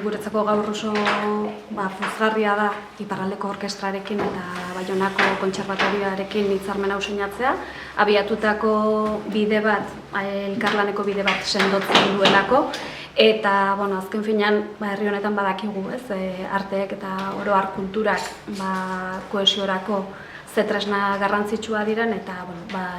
Guretzako gaur oso pozgarria da Iparraldeko Orkestrarekin eta Baionako Kontserbatorioarekin hitzarmen hau sinatzea, abiatutako bide bat, elkarlaneko bide bat sendotzen duelako, eta azken finean herri honetan badakigu, arteek eta oro har kulturak kohesiorako ze tresna garrantzitsua diren, eta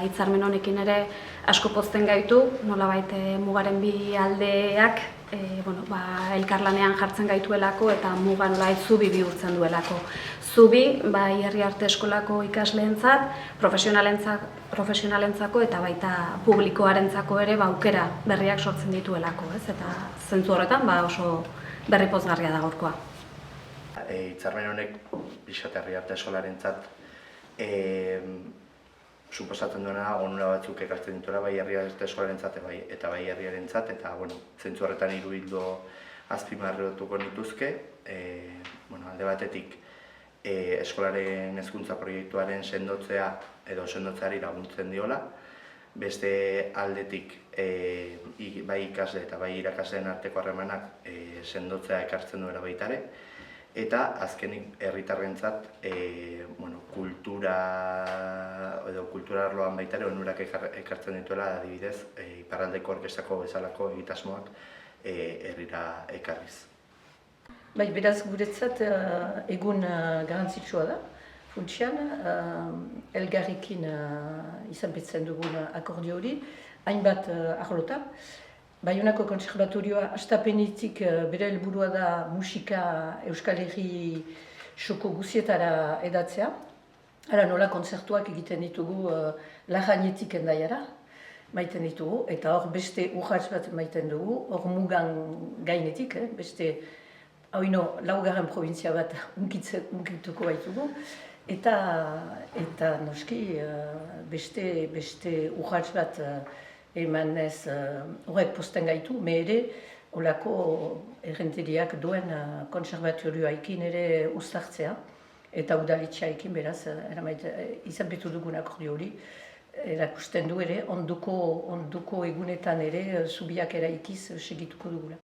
hitzarmen honekin ere asko pozten gaitu, nolabait mugaren bi aldeak elkarlanean jartzen gaituelako eta muga nolabait zubi bihurtzen duelako. Zubi, bai herri arte eskolako ikasleentzat, profesionalentzako eta baita publikoarentzako ere aukera berriak sortzen dituelako, eta zentzu horretan oso berri pozgarria da gaurkoa. Hitzarmen honek pixkat herri arte eskolarentzat suposatzen duena onura batzuk ekartzen dituela bai herri arte eskolarentzat eta bai herriarentzat, eta zentzu horretan hiru ildo azpimarratuko nituzke. Alde batetik eskolaren hezkuntza proiektuaren sendotzea edo sendotzeari laguntzen diola, beste aldetik bai ikasle eta bai irakasleen arteko harremanak sendotzea ekartzen duela baita ere, eta azkenik herritarrentzat kultura arloan baita ere onurak ekartzen dituela, adibidez Iparraldeko Orkestrako bezalako egitasmoak herrira ekarriz. Beraz, guretzat egun garrantzitsua da, funtsean, elgarrekin izanpetzen dugun akordio hori, hainbat arlotan. Baionako Kontserbatorioa hastapenetik bere helburua da musika Euskal Herri soko guzietara edatzea. Hala nola kontzertuak egiten ditugu Larrainetik Hendaiara, maiten ditugu, eta hor beste urrats bat maiten dugu, hor mugan gainetik, beste laugarren provintzia bat unkituko baitugu, eta noski beste urrats bat emanez horrek posten gaitu, me ere olako errenteriak duen kontserbatorioaekin ere uztartzea, eta udaletxeaekin beraz, izanpetu dugun akordio hori, erakusten du ere, onduko egunetan ere zubiak eraikiz segituko dugula.